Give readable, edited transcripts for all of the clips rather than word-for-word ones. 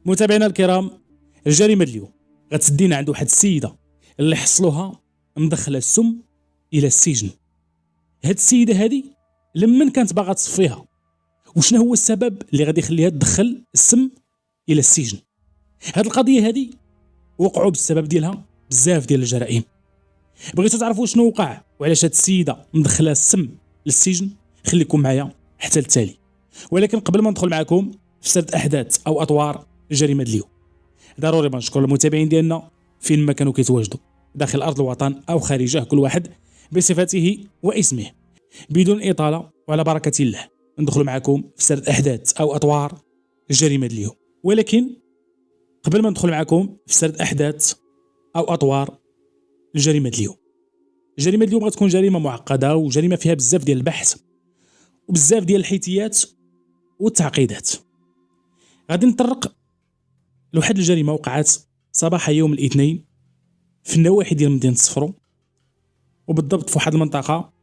متابعينا الكرام، الجريمه اليوم غتسدينا عند واحد السيده اللي حصلوها مدخله السم الى السجن. هاد السيده هذه لمن كانت باغا تصفيها، وشنو هو السبب اللي غادي يخليها تدخل السم الى السجن؟ هاد القضيه هذه وقعوا بالسبب ديالها بزاف ديال الجرائم. بغيتوا تعرفوا شنو وقع وعلاش هاد السيده مدخله السم للسجن؟ خليكم معايا حتى التالي. ولكن قبل ما ندخل معكم في سرد احداث او اطوار الجريمه اليوم، ضروري بنشكر المتابعين ديالنا فين ما كانوا كيتواجدوا داخل ارض الوطن او خارجه، كل واحد بصفته واسمه. بدون اطاله وعلى بركه الله ندخل معكم في سرد احداث او اطوار الجريمه اليوم. ولكن قبل ما ندخل معكم في سرد احداث او اطوار الجريمه اليوم، الجريمه اليوم غتكون جريمه معقده وجريمه فيها بزاف ديال البحث وبزاف ديال الحيتيات والتعقيدات. غادي نطرق لواحد الجريمه وقعت صباح يوم الاثنين في النواحي ديال مدينه صفرو، وبالضبط في واحد المنطقه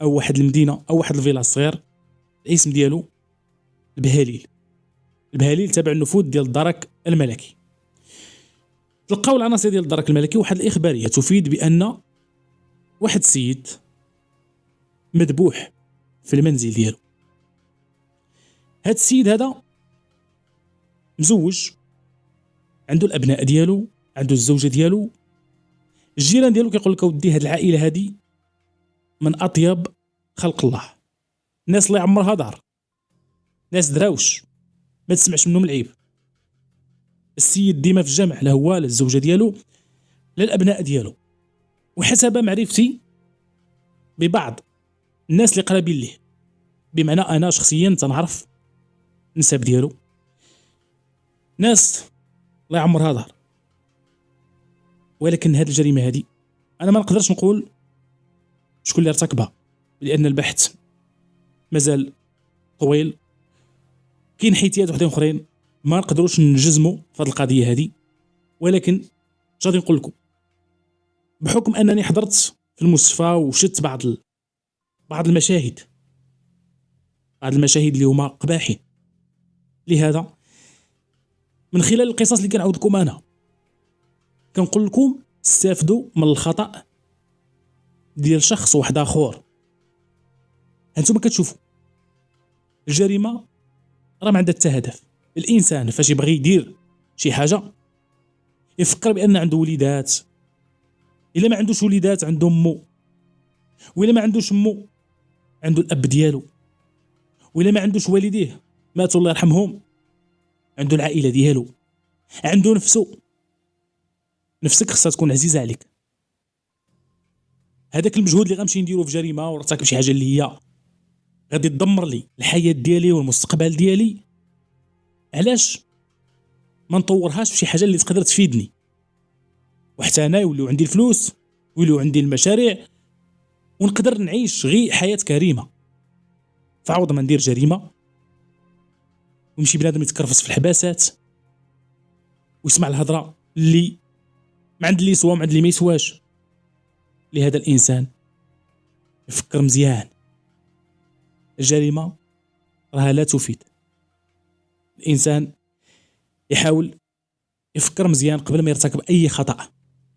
او واحد المدينه او واحد الفيلا صغير الاسم ديالو البهاليل تابع النفوذ ديال الدرك الملكي. تلقاو العناصر ديال الدرك الملكي واحد الاخباريه تفيد بان واحد السيد مذبوح في المنزل ديالو. هاد السيد هذا مزوج، عنده الابناء ديالو، عنده الزوجه ديالو. الجيران ديالو كيقول لك اودي هاد العائله هادي من اطيب خلق الله، ناس اللي عمرها دار، ناس دراوش ما تسمعش منهم العيب. السيد ديما في الجمع، لا هو لا الزوجه ديالو لا الابناء ديالو. وحسب معرفتي ببعض الناس اللي قرابين ليه، بمعنى انا شخصيا تنعرف النسب ديالو، ناس الله يعمرها دار. ولكن هذه الجريمه هذه انا ما نقدرش نقول شكون اللي ارتكبها، لان البحث مازال طويل. كاين حيتيات وحدين اخرين ما نقدروش نجزموا في هذه القضيه هذه. ولكن اش غادي نقول لكم، بحكم انني حضرت في المستشفى وشفت بعض المشاهد اللي هما قباحين، لهذا من خلال القصص اللي كنعاود لكم انا كنقول لكم استافدوا من الخطا ديال شخص واحد اخر. انتم كتشوفوا الجريمه راه ما عندها حتى هدف. الانسان فاش يبغي يدير شي حاجه يفكر بان عنده وليدات، الا ما عندوش وليدات عنده امو، وإلا ما عندوش امو عنده الاب ديالو، وإلا ما عندوش والديه ماتوا الله يرحمهم عنده العائله ديالو، عنده نفسه. نفسك خصها تكون عزيزه عليك. هذاك المجهود اللي غنمشي نديرو في جريمه ورتكب شي حاجه اللي هي غادي تدمر لي الحياه ديالي والمستقبل ديالي، علاش ما نطورهاش في شي حاجه اللي تقدر تفيدني وحتى انا يوليو عندي الفلوس ويوليو عندي المشاريع ونقدر نعيش غير حياه كريمه. فعوض ما ندير جريمه ويمشي بنادم يتكرفس في الحباسات ويسمع الهضره اللي ما عند اللي يسوى ما عند اللي ما يسواش، لهذا الانسان يفكر مزيان. الجريمه راها لا تفيد. الانسان يحاول يفكر مزيان قبل ما يرتكب اي خطا،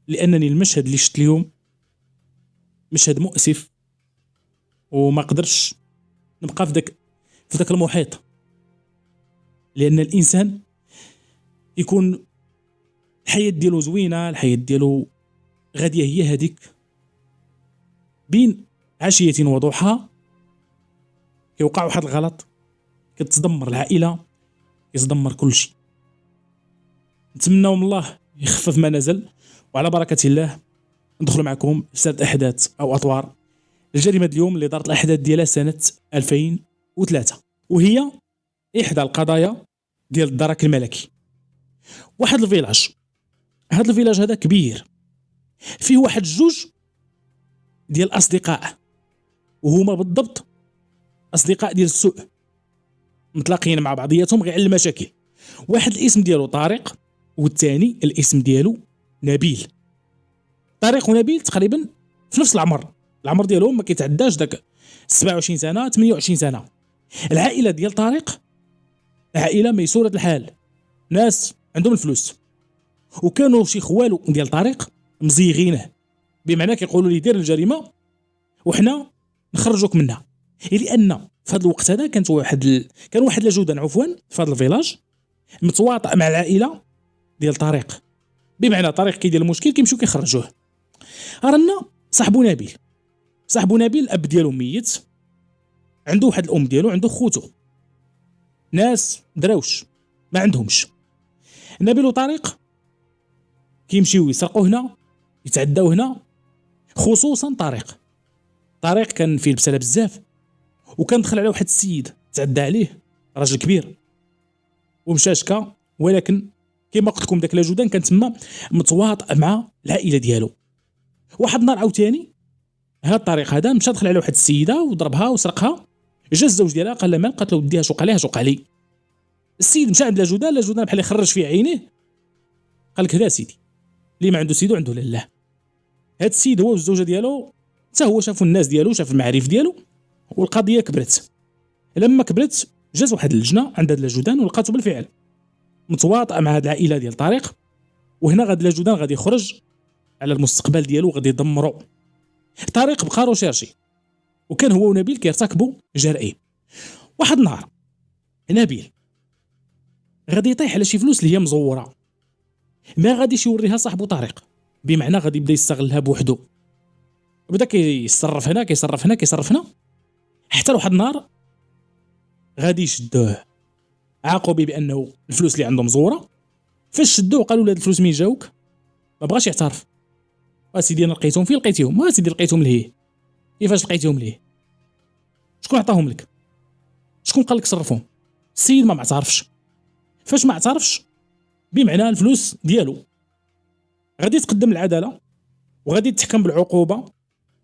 لانني المشهد اللي شفت اليوم مشهد مؤسف وما قدرش نبقى في ذاك المحيط. لان الانسان يكون الحياه ديالو زوينه، الحياه ديالو غاديه هي هذيك، بين عشيه وضحاها كيوقع واحد الغلط كتدمر العائله، كيتدمر كل شيء. نتمنى من الله يخفف ما نزل، وعلى بركه الله ندخل معكم في سرد احداث او اطوار الجريمه اليوم اللي دارت الاحداث ديالها سنه 2003، وهي احدى القضايا ديال الدرك الملكي. واحد الفيلاج، هذا الفيلاج هذا كبير، فيه واحد جوج ديال الاصدقاء، وهما بالضبط اصدقاء ديال السوء متلاقين مع بعضياتهم غير على المشاكل. واحد الاسم ديالو طارق والثاني الاسم ديالو نبيل. طارق ونبيل تقريبا في نفس العمر ديالهم ما كيتعداش داك 27 سنه 28 سنه. العائله ديال طارق عائله ميسوره الحال، ناس عندهم الفلوس، وكانوا شي خوالو ديال طارق مزيغينه، بمعنى كيقولوا لي دير الجريمه وحنا نخرجوك منها. لان في هذا الوقت هذا كان واحد لجودان عفوا في هذا الفيلاج متواطئ مع العائله ديال طارق، بمعنى طارق كيدير المشكل كيمشيو كيخرجوه. رانا صاحبو نبيل الاب ديالو ميت، عنده واحد الام ديالو، عنده خوتو ناس دراوش ما عندهمش. نبيل وطارق كيمشيو يسرقوا هنا، يتعداو هنا، خصوصا طارق كان فيه البساله بزاف، وكان دخل على واحد السيد تعدى عليه، راجل كبير ومشى شكا، ولكن كما قلت لكم داك لاجودان كان تما متواطئ مع العائله ديالو. واحد النهار عاوتاني هذا الطريق هذا مشى دخل على واحد السيده وضربها وسرقها. جا الزوج ديالها قال لها مال، قالت له وديها شوق عليها شوق علي. السيد مشى عند لاجودان بحال يخرج في عينيه، قال لك هذا سيدي اللي ما عنده سيدو عنده لاله. هذا السيد هو والزوجه ديالو حتى هو شافوا الناس ديالو، شاف المعارف ديالو، والقضيه كبرت. لما كبرت جات واحد اللجنه عند هاد لاجودان ولقاتو بالفعل متواطئ مع هاد العائله ديال طارق، وهنا غاد لاجودان غادي يخرج على المستقبل ديالو غادي يدمرو. طارق بقى روشيرشي، وكان هو ونبيل كيرتكبوا جرائم. واحد النهار نبيل غادي يطيح على شي فلوس اللي هي مزوره، ما غاديش يوريها صاحبو طارق، بمعنى غادي يبدا يستغلها بوحدو، بدا كيصرف هنا كيصرف هنا حتى لواحد النهار غادي يشدوه، عاقوا به بانه الفلوس اللي عنده مزوره. فاش شدوه قالوا له هاد الفلوس مين جاوك؟ ما بغاش يعترف. سيدي انا لقيتهم فين لقيتيهم؟ سيدي لقيتهم لهيه. كيفاش لقيتيهم ليه؟ شكون عطاهم لك؟ شكون قال لك صرفهم؟ السيد ما معترفش. فاش ما اعترفش بمعنى الفلوس ديالو غادي تقدم العداله وغادي تحكم بالعقوبه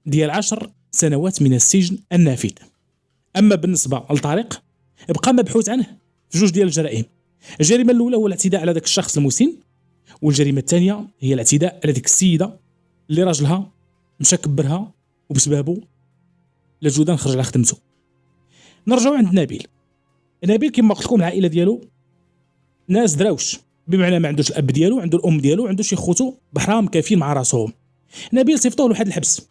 ديال 10 سنوات من السجن النافذ. اما بالنسبه لطارق بقى مبحوث عنه في جوج ديال الجرائم. الجريمه الاولى هو الاعتداء على ذاك الشخص المسن، والجريمه الثانيه هي الاعتداء على ديك السيده اللي راجلها مشى كبرها وبسببه لاجودان خرج على خدمته. نرجعوا عند نبيل كما قلت لكم العائله ديالو ناس دراوش، بمعنى ما عندوش الاب ديالو، عنده الام ديالو، عنده شي خوتو بحرام كافيين مع راسهم. نبيل صيفطوه لواحد الحبس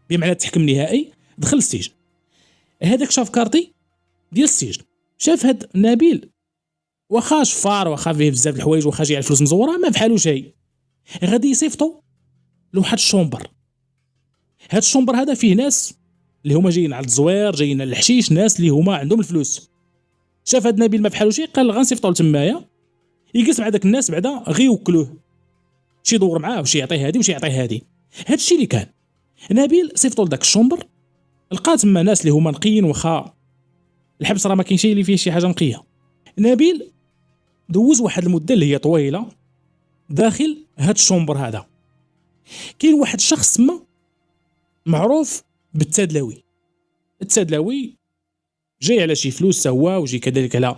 بمعنى التحكم النهائي، دخل السجن. هذاك شاف كارتي ديال السجن، شاف هاد نبيل واخا شفار واخا فيه بزاف الحوايج واخا جاي على الفلوس مزوره ما بحالو شيء، غادي يصيفطو لواحد الشومبر. هاد الشومبر هذا فيه ناس اللي هما جايين على الزوير، جايين على الحشيش، ناس اللي هما عندهم الفلوس. شاف هاد نبيل ما بحالو شيء قال غنصيفطو لتمايا يجلس مع داك الناس، بعدا غير يوكلوه، شي يدور معاه وشي يعطيه هادي وشي يعطيه هادي. هادشي اللي كان. نبيل صيفطو لذاك الشومبر، لقى تما ناس اللي هما نقيين، واخا الحبس راه ما كاين شي اللي فيه شي حاجه نقيه. نبيل دوز واحد المده اللي هي طويله داخل هاد الشومبر هذا. كاين واحد الشخص تما معروف بالتدلوي. التدلوي جاي على شي فلوس هو، وجاي كذلك على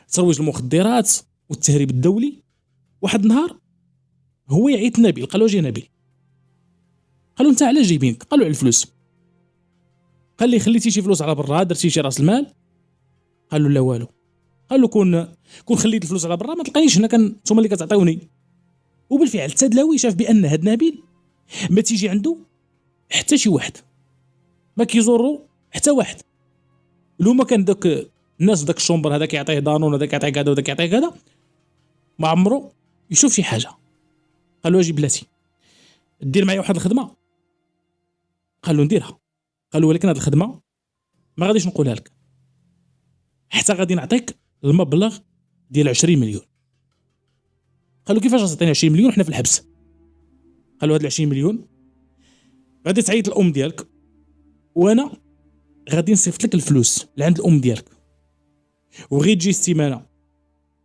ترويج المخدرات والتهريب الدولي. واحد النهار هو يعيط نبيل، قالوا جي نبيل، قالوا انت علاش جايبينك؟ قالوا على الفلوس. قال لي خليتي شي فلوس على برا، درتي شي راس المال؟ قالوا لا والو. قال له كون خليت الفلوس على برا ما تلقانيش هنا، كان نتوما اللي كتعطيوني. وبالفعل التدلوي شاف بان هاد نبيل ما تيجي عنده حتى شي واحد، ما كيزورو حتى واحد. لو ما كان داك الناس داك الشومبر هذا كيعطيه دانون، هذا كيعطيه كذا وهذا كيعطيه كذا، ما عمرو يشوف شي حاجه. قال له اجي بلاتي دير معايا واحد الخدمه. قال له نديرها. قال له ولكن هاد الخدمه ما غاديش نقولها لك حتى غادي نعطيك المبلغ ديال 20 مليون. قال له كيفاش غتعطيني 20 مليون حنا في الحبس؟ قال له هاد 20 مليون غادي تعيط الام ديالك، وانا غادي نصيفط لك الفلوس لعند الام ديالك، وغير تجي السيمانه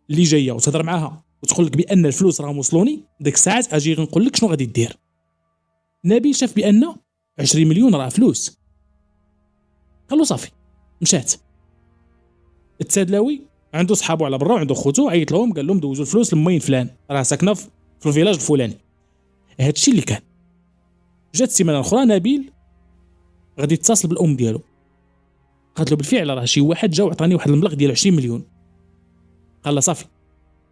اللي جايه وتهضر معاها وتقول لك بان الفلوس راهم وصلوني، ديك الساعات اجي غنقول لك شنو غادي دير. نبيل شاف بان 20 مليون راه فلوس. قال له صافي. مشات. التدلاوي عنده صحابو على برا وعنده خوتو، عيط لهم قال لهم دوزوا الفلوس لمين فلان راه ساكنه في الفيلاج الفلاني. هادشي اللي كان. جات السيمانه الاخرى نبيل غادي يتصل بالام ديالو، قالت له بالفعل راه شي واحد جا وعطاني واحد المبلغ ديال 20 مليون. قال له صافي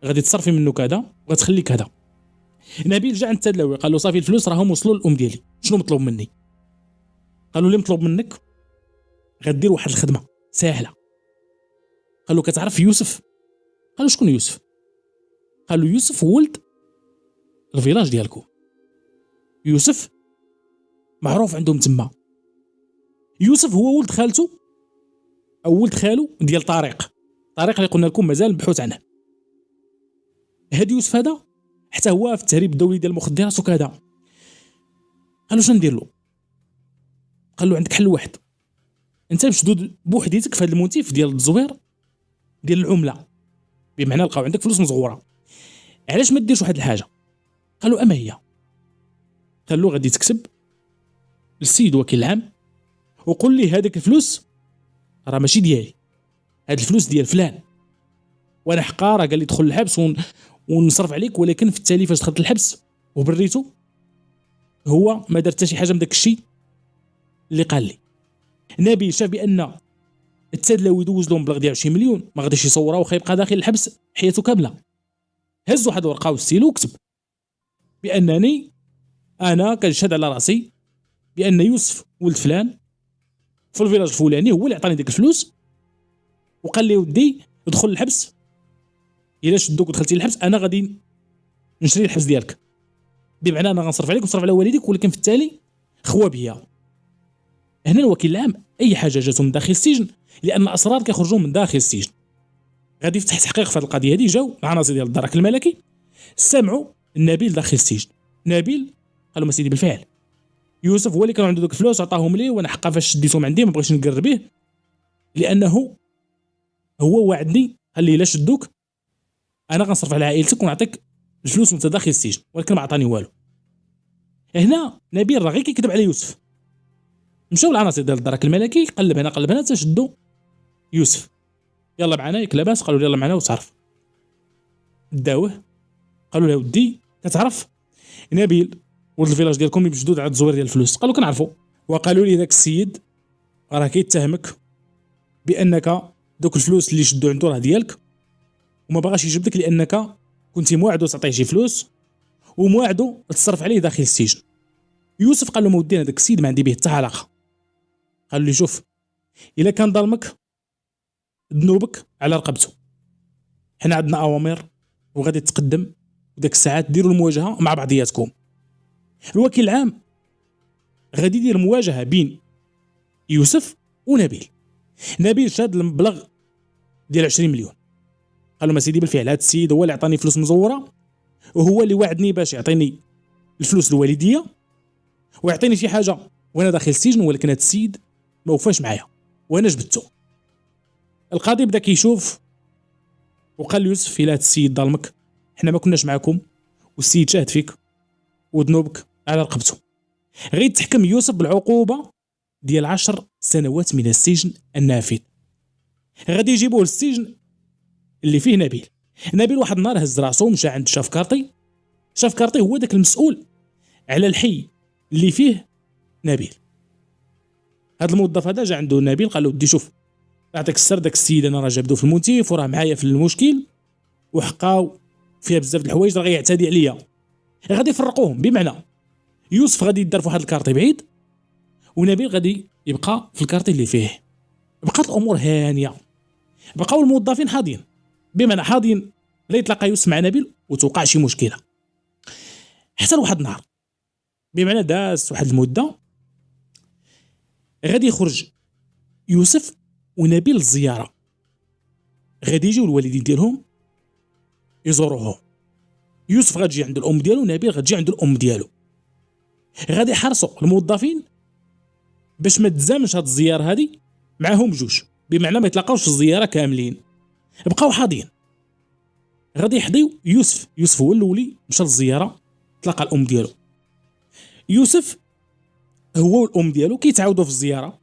غادي تصرفي منه كذا وغتخلي كذا. نبيل جا عند التدلوي قال له صافي الفلوس راهم وصلوا للام ديالي، شنو مطلوب مني؟ قالوا لي مطلوب منك غدير واحد الخدمه ساهله. قال له كتعرف يوسف؟ قال له شكون يوسف؟ قال له يوسف هو ولد الفيلاج ديالكم، يوسف معروف عندهم تما، يوسف هو ولد خالته او ولد خالو ديال طارق اللي قلنا لكم مازال البحوث عنه. هاد يوسف هذا حتى هو في التهريب الدولي ديال المخدرات وكذا. قال له شنو ندير له؟ قال له عندك حل واحد، انت مشدود بوحديتك في هذا الموتيف ديال التزوير ديال العمله، بمعنى لقاو عندك فلوس مزغوره، علاش ما ديرش واحد الحاجه؟ قال له اما هي؟ قال له غادي تكتب للسيد وكيل العام وقول لي هذيك الفلوس راه ماشي ديالي، هاد الفلوس ديال فلان، وانا حقاره قال لي دخل الحبس ونصرف عليك، ولكن في التالي فاش دخلت الحبس وبريته هو ما دار حتى شي حاجه من داك الشيء اللي قال لي. نبيل شاف بان التدلوي دوز له مبلغ ديال 20 مليون ما غاديش يصوره وخا يبقى داخل الحبس حياته كامله. هز واحد الورقه والستيلو وكتب بانني انا كنشهد على راسي بان يوسف ولد فلان في الفيلاج الفلاني هو اللي عطاني ديك الفلوس وقال لي ودي ادخل الحبس، الا شدوك ودخلتي للحبس انا غادي نشري الحبس ديالك، بمعنى انا غنصرف عليك ونصرف على والديك، ولكن في التالي خوا بيا. هنا الوكيل العام اي حاجه جاتو من داخل السجن، لان اسرار كيخرجوا من داخل السجن، غادي يفتح تحقيق في هذه القضيه هذه. جاو العناصر ديال الدرك الملكي سمعوا نبيل داخل السجن. نبيل قال لهم سيدي بالفعل يوسف هو اللي كان عنده دوك الفلوس عطاهم لي، وانا حقا فاش شديتهم عندي ما بغيتش نقر به، لانه هو وعدني قال لي الا شدوك انا غنصرف على عائلتك ونعطيك الفلوس وانت داخل السجن، ولكن ما عطاني والو. هنا نبيل راه غير كيكذب على يوسف. مشاو العناصر ديال الدرك الملكي قلب هنا قلب هنا تشدوا يوسف، يلا معنا ياك لاباس؟ قالوا يلا معنا وتعرف. داوه قالوا له ودي كتعرف نبيل ولد الفيلاج ديالكم مشدود على التزوير ديال الفلوس؟ قالوا كنعرفوا. وقالوا لي ذاك السيد راه كيتهمك بانك دوك الفلوس اللي شدوا عنده راه ديالك وما بغاش يجبدك لانك كنتي موعدو تعطيه شي فلوس وموعدو تصرف عليه داخل السجن. يوسف قال له ما ودينا داك السيد ما عندي به حتى علاقه. قالوا لي شوف الا كان ظلمك ذنوبك على رقبته، حنا عندنا اوامر وغادي تقدم وداك الساعات ديروا المواجهه مع بعضياتكم. الوكيل العام غادي يدير مواجهه بين يوسف ونبيل. نبيل شاد المبلغ ديال 20 مليون، قال له ما سيدي بالفعل هذا السيد هو اللي عطاني فلوس مزوره وهو اللي وعدني باش يعطيني الفلوس الوالديه ويعطيني شي حاجه وانا داخل السجن، ولكن هذا السيد ما وفاش معايا وانا جبدته. القاضي بدا كيشوف وقال ليوسف الا هذا السيد ظلمك حنا ما كناش معاكم والسيد شاهد فيك وذنوبك على رقبته، غير تحكم يوسف بالعقوبه ديال 10 سنوات من السجن النافذ. غادي يجيبوه للسجن اللي فيه نبيل. نبيل واحد النهار هز راسو مشى عند شاف كارطي هو داك المسؤول على الحي اللي فيه نبيل. هذا الموظف هذا جا عنده نبيل قال له ودي شوف نعطيك السر، داك السيد انا راه جابدو في الموتيف وراه معايا في المشكل وحقاو فيها بزاف د الحوايج راه غيعتدي عليا، غادي يفرقوهم. بمعنى يوسف غادي يدار في واحد الكارطي بعيد ونبيل غادي يبقى في الكارطي اللي فيه. بقات الامور هانيه، بقاو الموظفين حاضين، بمعنى حاضين لا يتلاقى يوسف مع نبيل وتوقع شي مشكله. حتى لواحد النهار بمعنى داز واحد المده غادي يخرج يوسف ونبيل الزياره، غادي يجيو الوالدين ديالهم يزوروهم. يوسف غادي يجي عند الام ديالو ونبيل غادي يجي عند الام ديالو. غادي يحرصوا الموظفين باش ما تزامش هاد الزياره هذه معاهم جوج، بمعنى ما يتلاقاوش في الزياره كاملين، بقاو حاضين. غادي يحضيو يوسف هو الاولي مشى للزياره تلاقى الام ديالو. يوسف هو والام ديالو كيتعاودوا في الزياره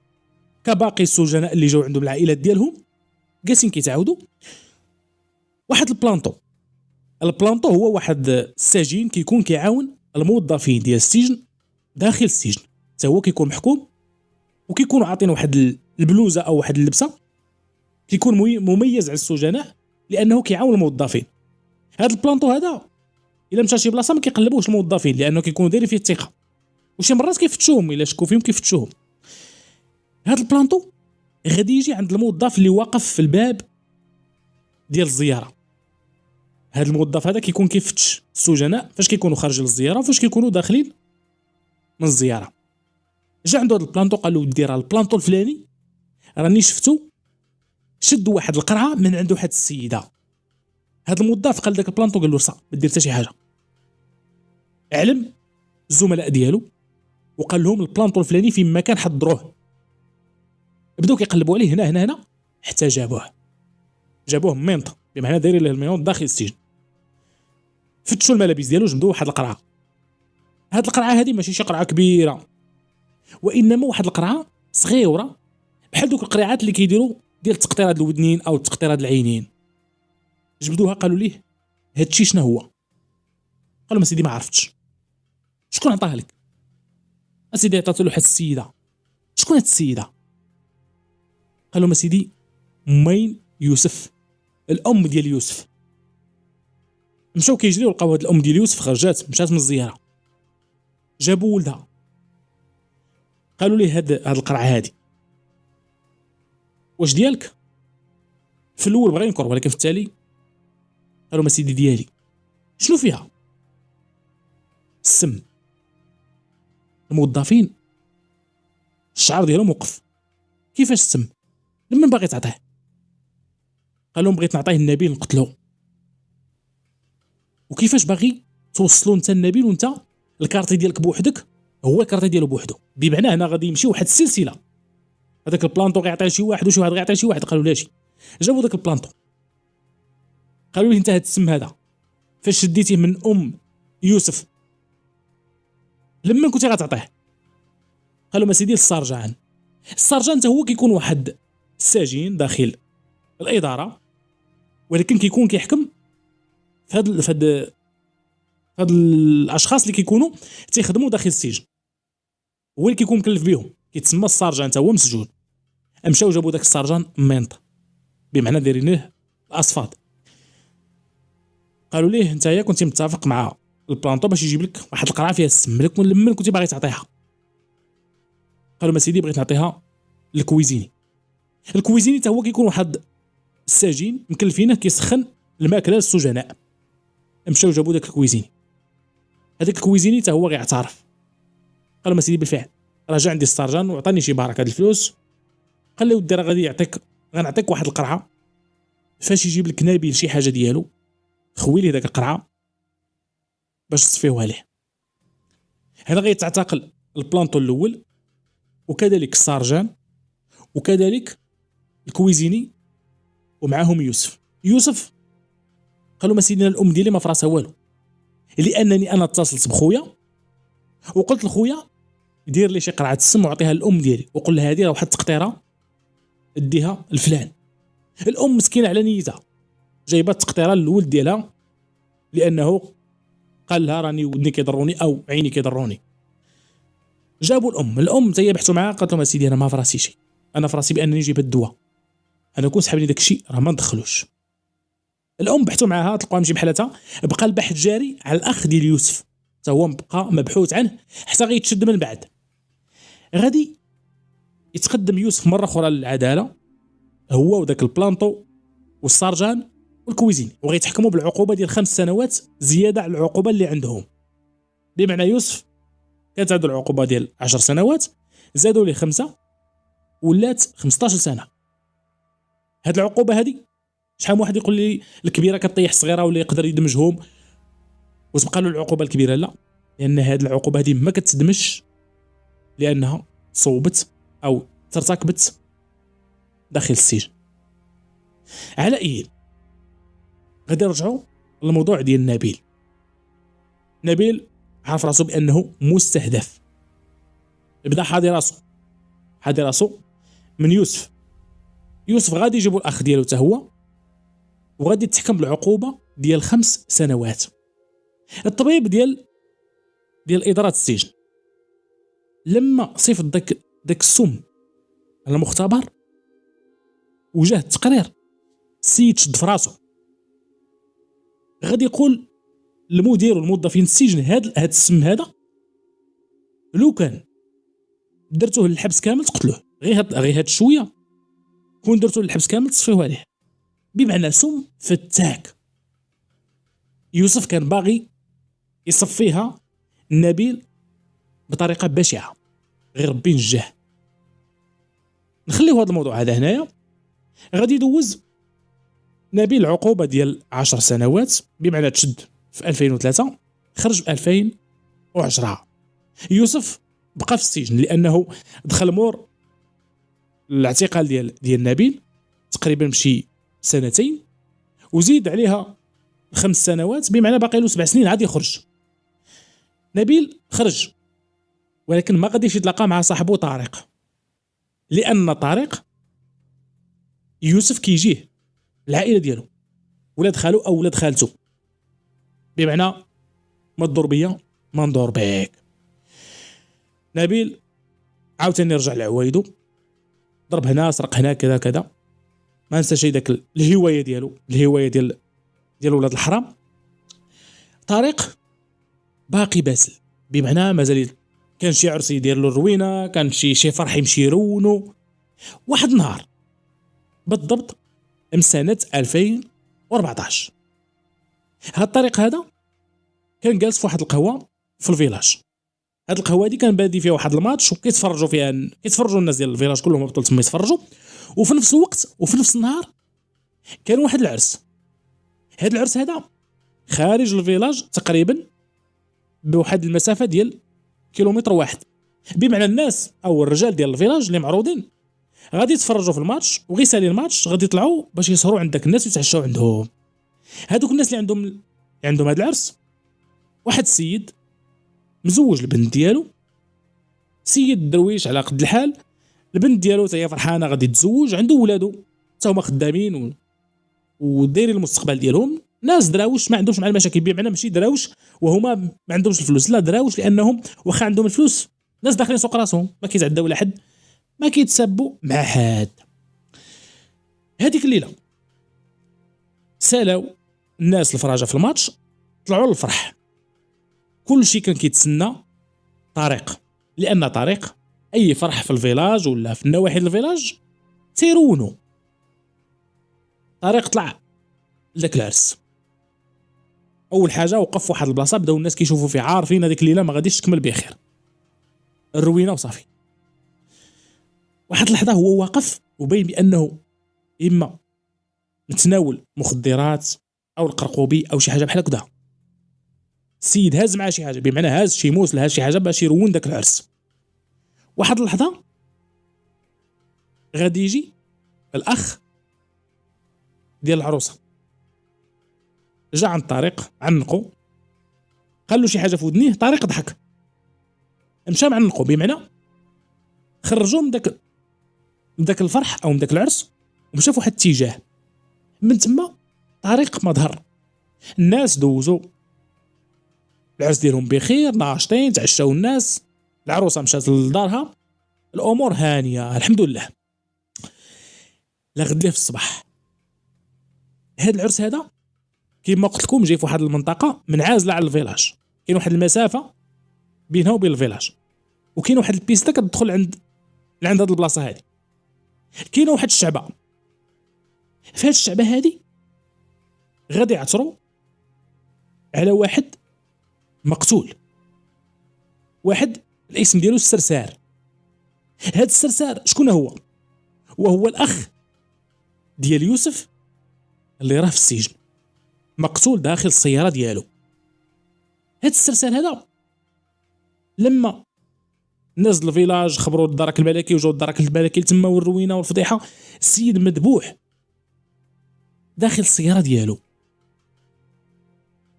كباقي السجناء اللي جاو عندهم العائلات ديالهم، جالسين كيتعاودوا. واحد البلانطو هو واحد السجين كيكون كيعاون الموظفين ديال السجن داخل السجن، حتى هو كيكون محكوم وكيكونوا عاطين واحد البلوزه او واحد اللبسه كيكون مميز على السجناء لانه كيعاون الموظفين. هذا البلانطو هذا الا مشى شي بلاصه ما كيقلبوش الموظفين لانه كيكونوا دايرين فيه الثقه، وشي مرات كيفتشوهم الا شكوا فيهم كيفتشوهم. هذا البلانطو غادي يجي عند الموظف اللي واقف في الباب ديال الزياره. هذا الموظف هذا كيكون كيفتش السجناء فاش كيكونوا خارجين للزياره وفاش كيكونوا داخلين من الزياره. جا عنده هذا البلانطو قال له ودي راه البلانطو الفلاني راني شفتو شد واحد القرعه من عنده واحد السيده. هذا الموظف قال داك البلانطو قال له رصا ما دير حتى شي حاجه، علم الزملاء ديالو وقال لهم البلانطو الفلاني فين ما كان حضروه. بداو كيقلبوا عليه هنا حتى جابوه مينط، بمعنى دايرين له المينط داخل السجن. فتشوا الملابس ديالو جبدوا واحد القرعه. هاد القرعه هذه ماشي شي قرعه كبيره، وانما واحد القرعه صغيره بحال دوك القرعات اللي كيديروا ديال تقطير الودنين او تقطير العينين. جبدوها قالوا ليه هادشي شنو هو؟ قال لهم سيدي ما عرفتش. شكون عطاها لك؟ اسيدي عطاتو له واحد السيده. شكون هاد السيده؟ قال لهم سيدي مين يوسف، الام ديال يوسف. مشاو كيجريو لقاو هاد الام ديال يوسف خرجات مشات من الزياره، جابوا ولدها قالوا ليه هاد القرعه هادي واش ديالك؟ في الاول بغا ينكر ولكن في التالي قالوا ما سيدي ديالي. شنو فيها؟ السم. الموظفين الشعر ديالهم وقف. كيفاش السم؟ لمن باغي تعطيه؟ قال لهم بغيت نعطيه النبيل نقتلو. وكيفاش باغي توصلوا انت النبيل وانت الكارتي ديالك بوحدك هو الكارتي ديالو بوحدو؟ بمعنى هنا غادي يمشي واحد السلسله، هذاك البلانطو غيعطيه شي واحد وشي واحد غيعطيه شي واحد. قالوا لاشي، جابوا داك البلانطو قالوا لي انت هاد السم هذا فاش شديتيه من ام يوسف لما كنتي غتعطيه؟ قالوا ما سيدي السرجان. السرجان حتى هو كيكون واحد السجين داخل الاداره، ولكن كيكون كيحكم في هاد الاشخاص اللي كيكونوا تيخدموا داخل السجن، هو اللي كيكون مكلف بهم، كيتسمى السرجان حتى هو مسجون. مشاو جابوا داك السرجان مينط، بمعنى دايرين له الاصفاد. قالوا ليه نتايا كنتي متفق مع البلانطو باش يجيب لك واحد القرعه فيها السم لمن كنتي باغي تعطيها؟ قالوا ما سيدي بغيت نعطيها للكويزيني. الكويزيني حتى هو كيكون واحد السجين مكلفينه كيسخن الماكله للسجناء. مشاو جابوا داك الكويزيني. هذاك الكويزيني حتى هو غيعترف. قال ما سيدي بالفعل رجع عندي السرجان وعطاني شي بركه هاد الفلوس. قال له ودي راه غادي غنعطيك واحد القرعه فاش يجيب لك نبيل شي حاجه ديالو خوي ليه داك القرعه باش تصفيوها ليه. هنا غيتعتقل البلانطو الاول وكذلك السرجان وكذلك الكويزيني ومعاهم يوسف قالوا ما سيدنا الام ديالي ما فراسها والو، لانني انا اتصلت بخويا وقلت لخويا دير لي شي قرعه السم وعطيها للام ديالي وقول لها هذه راه واحد التقطيره اديها لفلان. الام مسكينه على نيتها جايبه التقطيره للولد ديالها لانه قال لها راني ودني كيضروني او عيني كيضروني. جابوا الام حتى هي بحثوا معاها قالت لهم سيدي انا ما فراسي شي، انا فراسي بانني نجيب الدواء، انا كون سحبني داك الشيء راه ما ندخلوش. الام بحثوا معاها تلقاها ماشي بحالتها، بقى البحث جاري على الاخ ديال يوسف حتى هو بقى مبحوث عنه حتى غيتشد من بعد. غادي يتقدم يوسف مره اخرى للعداله هو وداك البلانطو والسرجان والكويزين، وغيتحكموا بالعقوبه ديال 5 سنوات زياده على العقوبه اللي عندهم. بمعنى يوسف كانت عنده العقوبه ديال 10 سنوات زادوا ليه 5 ولات 15 سنه. هاد العقوبه هذه شحال من واحد يقول لي الكبيره كطيح الصغيره ولا يقدر يدمجهم وتبقى له العقوبه الكبيره. لا، لان هاد العقوبه هذه ما كتدمجش لانها صوبت او ترتكبت داخل السجن. على اي غادي نرجعوا للموضوع ديال نبيل عارف راسو بانه مستهدف، بدا حاضي راسو من يوسف غادي يجيبوا الاخ ديالو حتى هو وغادي تحكم بالعقوبه ديال 5 سنوات. الطبيب ديال اداره السجن لما صيفط داك السم على المختبر وجاه التقرير السيد شد في راسو غادي يقول المدير والموظفين السجن هاد السم هذا لو كان درتوه للحبس كامل تقتلوه، غير هاد شويه كون درتوه للحبس كامل تصفيوه عليه. بمعنى سم فتاك. يوسف كان باغي يصفيها نبيل بطريقه بشعه، غير ربي نجاه. نخليو هذا الموضوع هذا هنايا. غادي يدوز نبيل عقوبه ديال 10 سنوات، بمعنى تشد في 2003 خرج في 2010. يوسف بقى في السجن لانه دخل مور الاعتقال ديال نبيل تقريبا بشي سنتين، وزيد عليها 5 سنوات، بمعنى باقي له 7 سنين عاد يخرج. نبيل خرج، ولكن ما غاديش يتلاقى مع صاحبه طارق، لان طارق يوسف كيجيه العائله ديالو، ولاد خالو او ولاد خالته، بمعنى ما تدور بيا ما ندور بيك. نبيل عاوتاني رجع لعوايدو، ضرب هنا سرق هنا كذا كذا، ما نساش داك الهوايه ديالو، الهوايه ديال ولاد الحرام. طارق باقي باسل، بمعنى مازال كان شي عرس يدير له الروينه، كان شي فرح يمشي يرونو. واحد النهار بالضبط من سنه 2014 هاد الطريق هذا كان جالس في واحد القهوه في الفيلاج. هاد القهوه دي كان بادي فيها واحد الماتش وكيتفرجوا فيها، كيتفرجوا الناس ديال الفيلاج كلهم هبطوا تما يتفرجوا، وفي نفس الوقت وفي نفس النهار كان واحد العرس. هاد العرس هذا خارج الفيلاج تقريبا بواحد المسافه ديال كيلومتر واحد، بمعنى الناس او الرجال ديال الفيلاج اللي معروضين غادي يتفرجوا في الماتش، وغي سالي الماتش غادي يطلعوا باش يسهروا عند داك الناس ويتعشاو عندهم. هادوك الناس اللي عندهم هاد العرس، واحد السيد مزوج البنت ديالو، سيد درويش على قد الحال، البنت ديالو حتى هي فرحانه غادي تتزوج، عنده ولادو حتى هما خدامين ودايرين المستقبل ديالهم، ناس دراوش ما عندهمش مع المشاكل، بمعنى ماشي دراوش وهما ما عندهمش الفلوس، لا دراوش لانهم واخا عندهم الفلوس ناس داخلين سوق راسهم، ما كيتعداو ولا حد، ما كيتسبوا مع حد. هذيك الليله سالاو الناس الفراجه في الماتش، طلعوا للفرح، كل شيء كان كيتسنى طارق، لان طارق اي فرح في الفيلاج ولا في النواحي الفيلاج تيرونو. طارق طلع لذاك العرس، اول حاجه وقف واحد البلاصه، بداو الناس كيشوفوا فيه، عارفين هذيك الليله ما غاديش تكمل بخير، الروينه وصافي. واحد اللحظه هو واقف وبين بانه اما متناول مخدرات او القرقوبي او شي حاجه بحال هكذا. السيد هاز معاه شي حاجه، بمعنى هاز شي موس لها شي حاجه باش يرون داك العرس. واحد اللحظه غادي يجي الاخ ديال العروسه، جا عند طارق عنقو، قال له شي حاجه في ودنيه، طارق ضحك، مشى معنقو، بمعنى خرجوا من داك الفرح او من داك العرس ومشى في واحد الاتجاه. من تما طارق ما ظهر، الناس دوزوا العرس ديالهم بخير، ناشطين، تعشاو الناس، العروسه مشات لدارها، الامور هانيه الحمد لله. لا غد ليه في الصباح هاد العرس هذا كيما قلت لكم جاي في واحد المنطقه منعزله على الفيلاج، كاين واحد المسافه بينها وبين الفيلاج، وكاين واحد البيستا كتدخل عند هاد البلاصه هذه. كاينه واحد الشعبه، في هاد الشعبه هذه غادي يعثروا على واحد مقتول، واحد الاسم ديالو السرسار. هاد السرسار شكون هو؟ وهو الاخ ديال يوسف اللي راه في السجن مقتول داخل السياره ديالو. هاد السرسار هذا لما نزل الفيلاج خبروا الدرك الملكي وجاو الدرك الملكي تما والروينه والفضيحه، السيد مذبوح داخل السياره ديالو.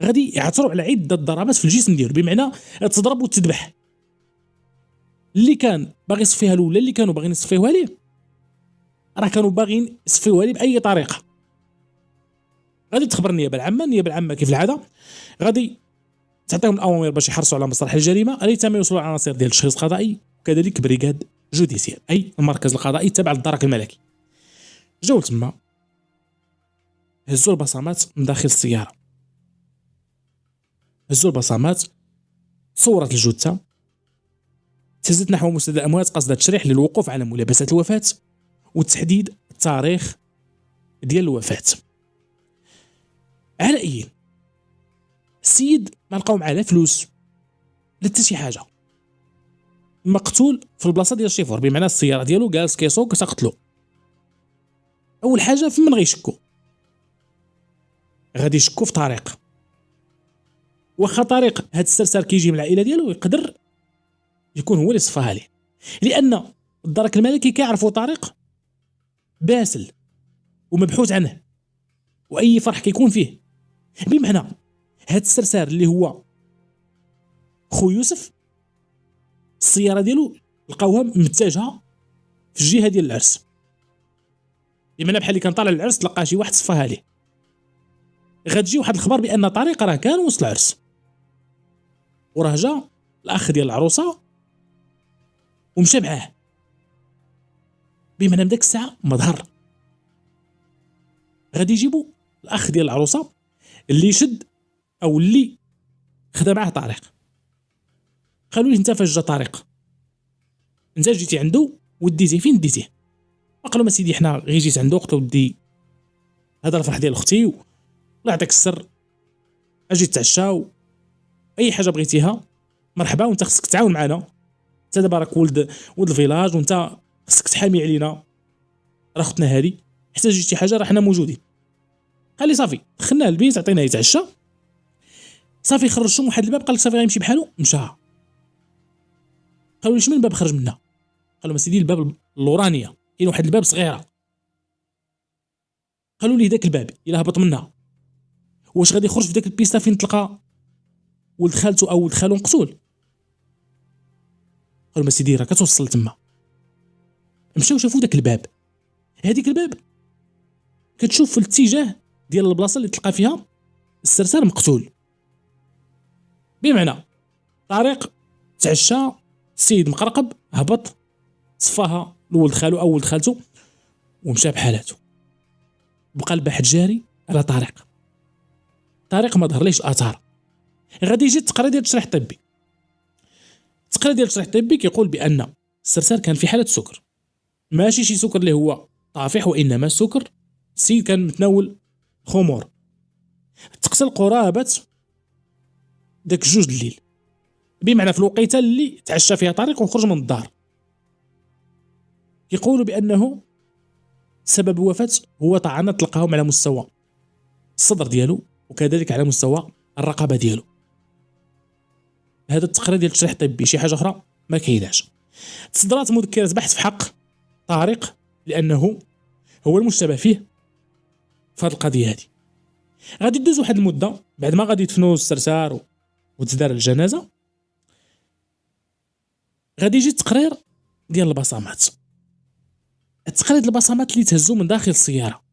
غادي يعثروا على عده ضربات في الجسم ديالو، بمعنى تضرب وتذبح. اللي كان باغي يصفيها له ولا اللي كانوا باغيين يصفيوها ليه راه كانوا باغيين يصفيوها ليه باي طريقه. غادي تخبر النيابه العامه كيف العاده غادي تعطيهم الاوامر باش يحرصوا على مسرح الجريمه، تم يوصلوا العناصر ديال التشخيص القضائي وكذلك بريغاد جوديسيال، اي المركز القضائي التابع للدرك الملكي. جاو تما هزوا البصمات من داخل السياره، هزوا البصمات، صورت الجثة، تهزت نحو مستشفى الأموات قصد تشريح للوقوف على ملابسات الوفاة وتحديد التاريخ ديال الوفاة. على أي السيد ما لقاو معاه لا فلوس لا حتى شي حاجة، مقتول في البلاصة ديال الشيفور، بمعنى السيارة ديالو جالس كيسوق تقتلو. أول حاجة فمن غيشكو؟ غادي يشكو في طريق، واخا طريق هاد السرسار كيجي من العائلة ديالو يقدر يكون هو اللي صفاها ليه، لأن الدرك الملكي كيعرفوا طريق باسل ومبحوث عنه وأي فرح كيكون فيه. بمعنى هاد السرسار اللي هو خو يوسف السيارة ديالو لقاوها متجهة في الجهة ديال العرس، بمعنى بحال اللي كان طالع للعرس تلقى شي واحد صفاها ليه، غتجي واحد الخبر بأن طريق راه كان وسط العرس، وراه جا الأخ ديال العروسة ومشى معاه، بمعنى من داك الساعة مظهر غادي يجيبوا الأخ ديال العروسة اللي يشد أو اللي خدا معاه طارق. قالوا لي انت فاش جا طارق انت جيتي عنده وديتيه فين ديتيه؟ قالوا ما سيدي حنا غير جيت عنده قلت ودي هذا الفرح ديال اختي الله يعطيك السر اجي تعشى اي حاجه بغيتيها مرحبا، وانت خصك تعاون معنا، انت دابا راك ولد الفيلاج وانت خصك تحامي علينا، راه اختنا هذه احتاجتي شي حاجه راه حنا موجودين. قال لي صافي دخلناه البيت عطيناه يتعشى، صافي خرجتو من واحد الباب قال لك صافي غيمشي بحالو مشى. قالوا لي شمن الباب خرج منها؟ قالوا ما سيدي الباب اللورانيه كاين واحد الباب صغيره. قالوا لي داك الباب الا هبط منها واش غادي يخرج في داك البيستا فين تلقى ولد خالته او ولد خالو مقتول؟ قالوا ما سيدي راه كتوصل تما. مشاو شافوا داك الباب، هذيك الباب كتشوف في الاتجاه ديال البلاصه اللي تلقى فيها السرسار مقتول، بمعنى طريق تعشى السيد مقرقب هبط صفاها لولد خالو او ولد خالته ومشى بحالاته، بقى البحث جاري على طريق ما ظهر ليش اثار. غادي يجي التقرير ديال التشريح الطبي، التقرير ديال التشريح الطبي كيقول بان السرسار كان في حاله سكر، ماشي شي سكر اللي هو طافح، وانما سكر السيد كان متناول خمور، تقتل قرابه داك جوج الليل، بمعنى في الوقيته اللي تعشى فيها طريق وخرج من الدار. يقولوا بانه سبب الوفاه هو طعنات تلقاهم على مستوى الصدر ديالو وكذلك على مستوى الرقبه ديالو. هذا التقرير ديال التشريح الطبي، شي حاجه اخرى ما كايناش. تصدرت مذكره بحث في حق طارق لانه هو المشتبه فيه في هذه القضيه هذه. غادي تدوز واحد المده بعد ما غادي يدفنوا السرسار وتدار الجنازه، غادي يجي التقرير ديال البصمات. التقرير البصمات اللي تهزوا من داخل السياره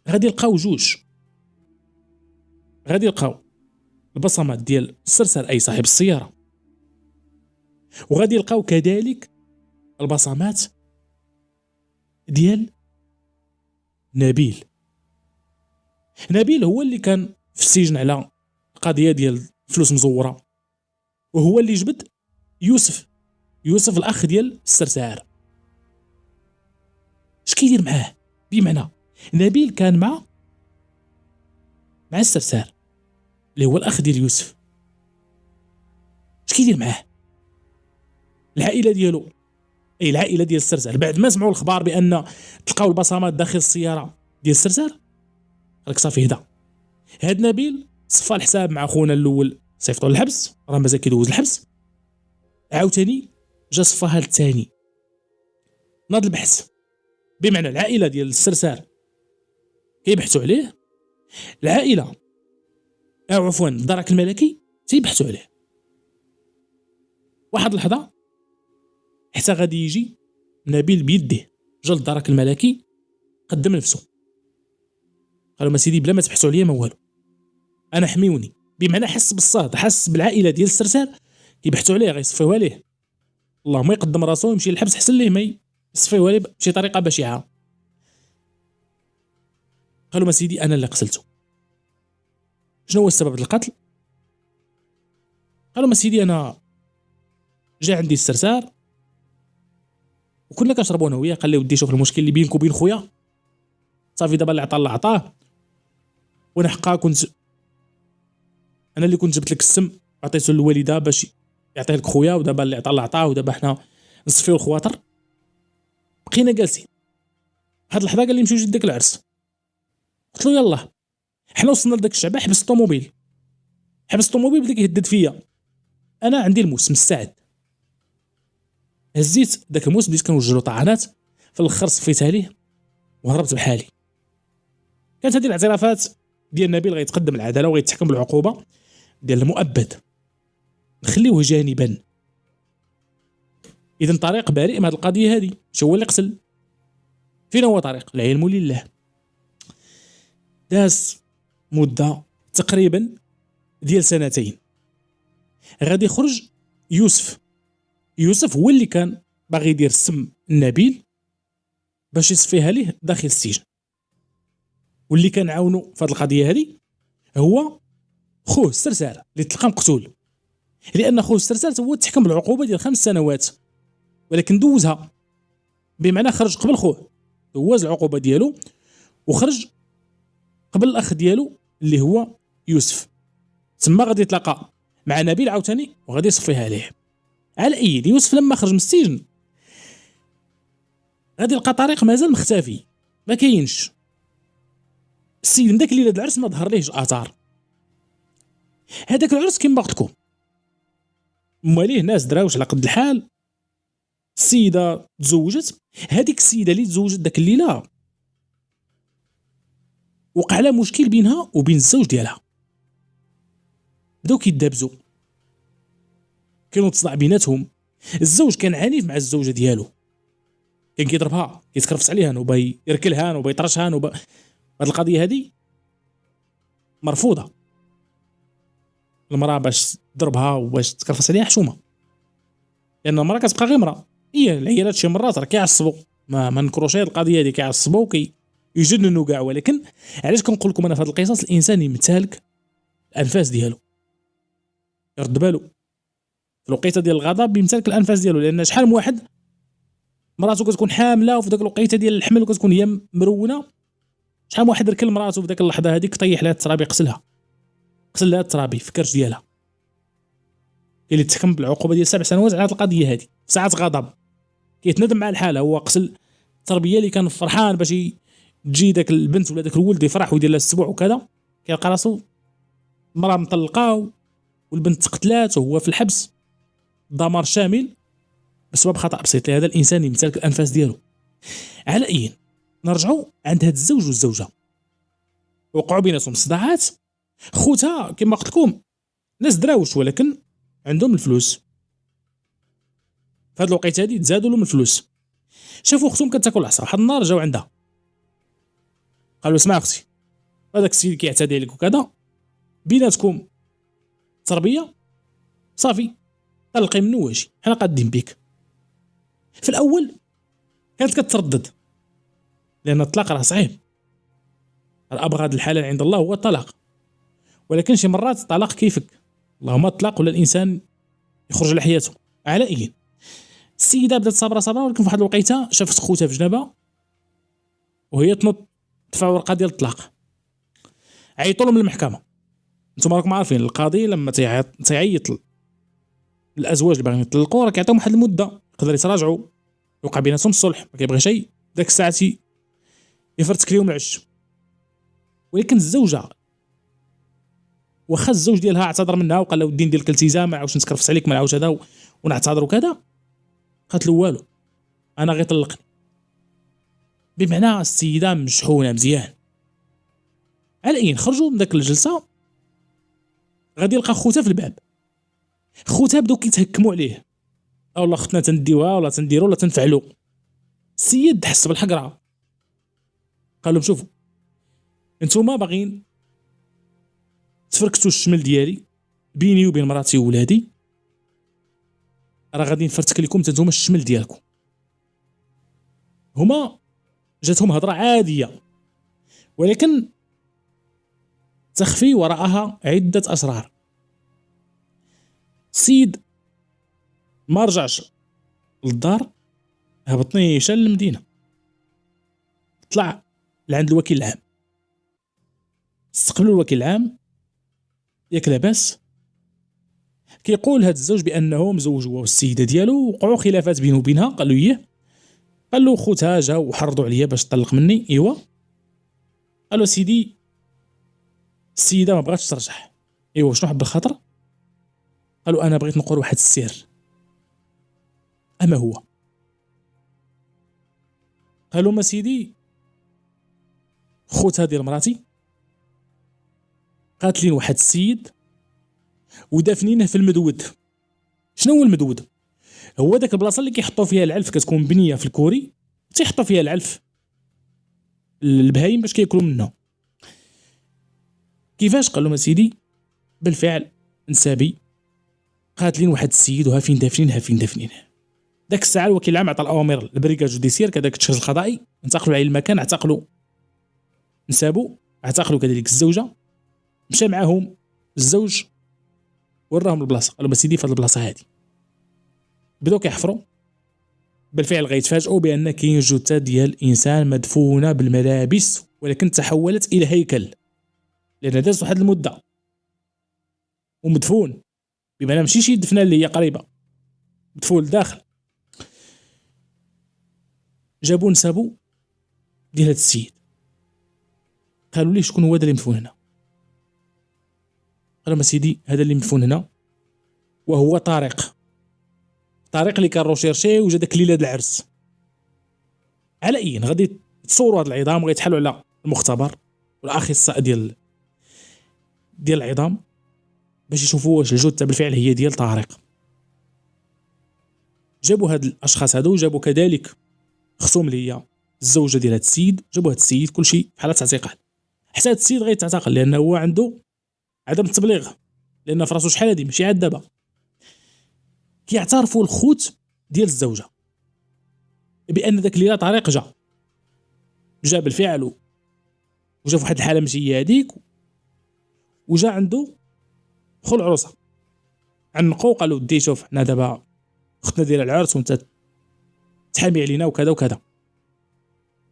غادي يلقاو جوج، غادي يلقاو البصمات ديال السرسار اي صاحب السياره، وغادي يلقاو كذلك البصمات ديال نبيل هو اللي كان في السجن على القضيه ديال فلوس مزوره، وهو اللي جبد يوسف الاخ ديال السرسار. اش كيدير معاه؟ بمعنى نبيل كان مع السرسار اللي هو الاخ ديال يوسف، اش كيدير معاه؟ العائله ديالو اي العائله ديال السرسار بعد ما سمعوا الخبر بان تلقاو البصمات داخل السياره ديال السرسار قالك صافي هدا هاد نبيل صفى الحساب مع خونا الاول صيفطوا للحبس، راه مازال كيدوز الحبس، عاوتاني جا صفاها الثاني. ناض البحث، بمعنى العائله ديال السرسار كيبحثوا عليه، العائله او عفوا الدرك الملكي تيبحثوا عليه. واحد اللحظه حتى غادي يجي نبيل بيديه جا للدرك الملكي قدم نفسه، قالوا ما سيدي بلا ما تبحثوا عليا ما والو، انا حميوني، بمعنى حس بالصهد، حس بالعائله ديال السرسار كيبحثوا عليه غيصفيوها ليه، اللهم يقدم راسو يمشي للحبس حسن ليه ما يصفيوها ليه بشي طريقه بشعه. قالوا ما سيدي انا اللي قتلته. شنو هو السبب القتل؟ قالوا ما سيدي انا جا عندي السرسار وكنا كنشربوا انا وياه. قال لي ودي شوف المشكل اللي بينك وبين خويا صافي دابا اللي عطا الله عطاه، وانا حقا كنت انا اللي كنت جبت لك السم عطيته للوالده باش يعطيه لك خويا، ودابا اللي عطا الله عطاه، ودابا حنا نصفيو الخواطر. بقينا جالسين هاد اللحظه قال لي نمشيو لداك العرس. قلت له يلا. حنا وصلنا لداك الشعبه، حبس الطوموبيل بدا كيهدد فيا. انا عندي الموس مستعد، هزيت داك الموس بديت كنوجه طعنات، في الاخر صفيتها ليه وهربت بحالي. كانت هذه الاعترافات ديال نبيل غيتقدم العداله وغيتحكم بالعقوبه ديال المؤبد، نخليوه جانبا. اذا طريق بريء من هذه القضيه هذه، شو هو اللي قتل؟ فين هو طريق؟ العلم لله. داز مده تقريبا ديال 2 غادي يخرج يوسف هو اللي كان باغي يدير السم النبيل باش يصفيها ليه داخل السجن، واللي كان عاونو في هذه القضيه هذه هو خوه السرسار اللي تلقى مقتول، لان خوه السرسار هو تحكم بالعقوبه ديال 5 سنوات، ولكن دوزها، بمعنى خرج قبل خوه، دوز العقوبه ديالو وخرج قبل الاخ ديالو اللي هو يوسف. تما غادي يتلاقى مع نبيل عاوتاني وغادي يصفيها عليه. على اي يوسف لما خرج من السجن غادي يلقى طريق مازال مختفي، ما كاينش. السيد من داك الليله العرس ما ظهر ليهش اثار. هذاك العرس كما قلت لكم مواليه ناس دراوش على قد الحال. السيده تزوجت، هذيك السيده اللي تزوجت داك الليله وقع لها مشكل بينها وبين الزوج ديالها، بداو كيدابزوا، كانوا تصدع بيناتهم. الزوج كان عنيف مع الزوجه ديالو، كان كيضربها، كيتكرفس عليها، نوبا يركلها، نوبا يطرشها، نوبا. هاد القضيه هذه مرفوضه. المراه باش تضربها وباش تكرفس عليها حشومه، لان المراه كتبقى غير مراه. هي العيالات شي مرات راه كيعصبوا، ما نكروش هاد القضيه هذه، كيعصبوا يجننوا كاع. ولكن علاش كنقول لكم انا في هاد القصص الانسان يمتلك الانفاس ديالو، يرد بالو في الوقيته ديال الغضب يمتلك الانفاس ديالو، لان شحال من واحد مراته كتكون حامله وفي داك الوقيته ديال الحمل وكتكون هي مرونه، شحال من واحد ركل مراته في داك اللحظه هذيك طيح لها الترابي، قتل لها الترابي في الكرش ديالها. اللي تحكم بالعقوبه ديال 7 سنوات على هذه القضيه هذه، في ساعات غضب كيتندم مع الحاله، هو قتل التربيه اللي كان فرحان باش تجي داك البنت ولا داك الولد يفرح ويدير لها السبوع وكذا، كيلقى راسو مراه مطلقه والبنت تقتلات وهو في الحبس، دمار شامل بسبب خطا بسيط. لهذا الانسان يمتلك الانفاس ديالو. على اي نرجعوا عند هذا الزوج والزوجه، وقعوا بيناتهم صداعات. خوتها كما قلت لكم ناس دراوش ولكن عندهم الفلوس، في هذا الوقت هذه تزادوا لهم الفلوس. شافوا اختهم كتاكل العصا، واحد النهار جاو عندها قالوا اسمع اختي، هذاك السيد كيعتدي عليك وكذا، بيناتكم تربيه صافي، طلقي منه واجي، حنا قادين بك. في الاول كانت كتردد لان الطلاق راه صعيب، الابغض الحلال عند الله هو الطلاق، ولكن شي مرات الطلاق كيفك، اللهم الطلاق ولا الانسان يخرج على حياته. على اي السيده بدات صابره، ولكن في واحد الوقيته شافت خوتها في جنبها وهي تنط دفع ورقه ديال الطلاق. عيطوا لهم المحكمه. انتم راكم عارفين القاضي لما تيعيط الازواج اللي باغيين يطلقوا راه كيعطيهم واحد المده يقدر يتراجعوا، يوقع بيناتهم الصلح، ما كيبغي شيء داك الساعه يفرتك ليهم العش. ولكن الزوجه واخا الزوج ديالها اعتذر منها وقال له ودي ندير لك التزام، ما عاودش نتكرفس عليك، ما نعاودش هذا ونعتذر وكذا، قالت له والو انا غير طلقني. بمعنى السيده مشحونه مزيان. على اي خرجوا من داك الجلسه، غادي يلقى خوتها في الباب. خوتها بداو كيتهكموا عليه، والله اختنا تنديوها ولا تنديروا ولا تنفعلوا. السيد حس بالحقره، قال لهم شوفوا انتوما باغيين تفركتوا الشمل ديالي بيني وبين مراتي وولادي، راه غادي نفرتك لكم حتى نتوما الشمل ديالكم. هما جاتهم هضره عاديه ولكن تخفي وراءها عده اسرار. السيد ما رجعش للدار، هبط نيشان للمدينه، طلع لعند الوكيل العام، استقبلوا الوكيل العام، ياك لاباس؟ كيقول هذا الزوج بانه مزوج هو والسيده ديالو، وقعوا خلافات بينه وبينها. قال له ايه، قال له خوتها جا وحرضوا عليا باش تطلق مني. ايوا، قال له سيدي السيده ما بغاتش ترجع. ايوا شنو حب الخاطر؟ قالوا انا بغيت نقول واحد السر. اما هو؟ قالوا ما سيدي خوتها ديال مراتي قاتلين واحد السيد ودافنينه في المدود. شنو هو المدود؟ هو داك البلاصه اللي كيحطوا فيها العلف، كتكون بنيه في الكوري تيحطوا فيها العلف البهايم باش كياكلوا منه. كيفاش؟ قال له ما سيدي بالفعل نسابي قاتلين واحد السيد وها فين دافنينه. داك الساعه الوكيل العام عطى الاوامر للبريكاد جوديسيير كذاك التشخيص القضائي، انتقلوا على المكان، اعتقلوا نسابو، اعتقلوا كذلك الزوجه. مشى معاهم الزوج وراهم البلاصه، قالوا ما سيدي في هذه البلاصه هذه. بداو كيحفروا، بالفعل غيتفاجئوا بان كاين جثه ديال انسان مدفونه بالملابس، ولكن تحولت الى هيكل، لان دازت واحد المده ومدفون، بمعنى ماشي شي دفنه اللي هي قريبه، مدفون لداخل. جابوا نسابو ديال هذا السيد، قالوا ليه شكون هو هذا اللي مدفون هنا؟ قالوا ما سيدي هذا اللي مدفون هنا وهو طارق اللي كان روشيرشي وجا داك ليله العرس. على اين غادي تصوروا هاد العظام وغيتحالوا على المختبر والاخصائي ديال العظام باش يشوفوا واش الجثه بالفعل هي ديال طارق. جابوا هاد الاشخاص هادو، جابوا كذلك خصوم اللي هي الزوجه ديال هاد السيد، جابوا هاد السيد كلشي في حاله اعتقال، حتى هاد السيد غيتعتقل لانه هو عنده عدم التبليغ، لان في راسو شحال هادي ماشي عاد دابا. كيعترفوا الخوت ديال الزوجه بان داك الليله طارق جا بالفعل وجا في واحد الحاله ماشي هي هذيك، وجا عنده خو العروسه عنقو، قالوا دي شوف حنا دابا اختنا ديال العرس وانت تحامي علينا وكذا وكذا.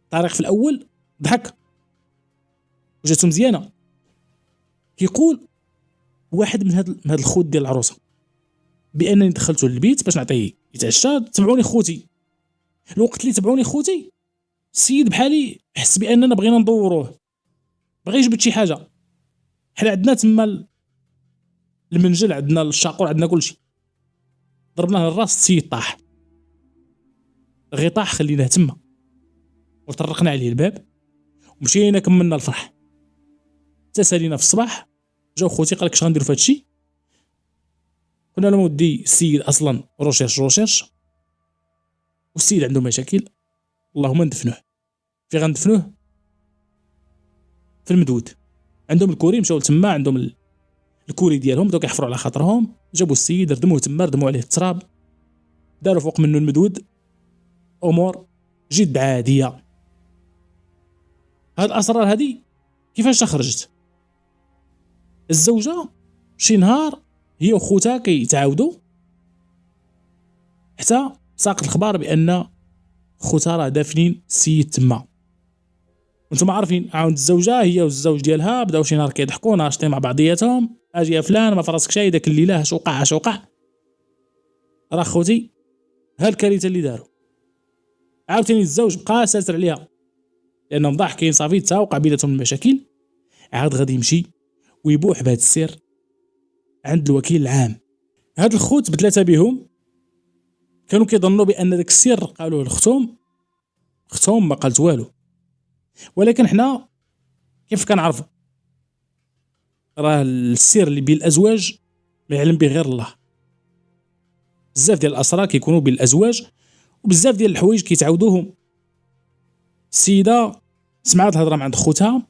طارق في الاول ضحك وجاتو مزيانه، كيقول واحد من هاد الخوت ديال العروسه بانني دخلته للبيت باش نعطيه يتعشى، تبعوني خوتي. الوقت اللي تبعوني خوتي السيد بحالي حس باننا بغينا ندوروه، بغى يجبد شي حاجه. حنا عندنا تما المنجل، عندنا الشاقور، عندنا كلشي. ضربناه الراس، السيد طاح، غي طاح خليناه تما وطرقنا عليه الباب ومشينا كملنا الفرح. تسالينا في الصباح جاو خوتي قالك اش غنديروا في هادشي؟ قلنا لهم ودي السيد اصلا روشيرش والسيد عنده مشاكل، اللهم ندفنوه. في غندفنوه في المدود عندهم الكوري، مشاو تما عندهم الكوري ديالهم، بداو كيحفروا على خاطرهم، جابوا السيد ردموه تما، ردموا عليه التراب، داروا فوق منه المدود، امور جد عاديه. هاد الاسرار هادي كيفاش خرجت؟ الزوجه شي نهار هي وخوتها كيتعاودوا، حتى ساق الخبار بان خوتها راه دافنين السيد تما. وانتم عارفين عاود الزوجه هي والزوج ديالها بداو شي نهار كيضحكوا ناشطين مع بعضياتهم، اجي يا فلان ما فراسك شي داك الليله اش وقع، راه خوتي ها الكارثه اللي داروا. عاوتاني الزوج بقى ساتر عليها لانهم ضاحكين صافي، تا وقع بيناتهم المشاكل. عاد غادي يمشي ويبوح بهذا السر عند الوكيل العام. هاد الخوت بثلاثه بهم كانوا كيظنوا بان داك السر قالوه لختهم ما قالت والو، ولكن حنا كيف كنعرفوا راه السر اللي بين الازواج ما يعلم به غير الله. بزاف ديال الاسرار كيكونوا بين الازواج، وبزاف ديال الحوايج كيتعاودوهم. السيده سمعت الهضره مع عند خوتها،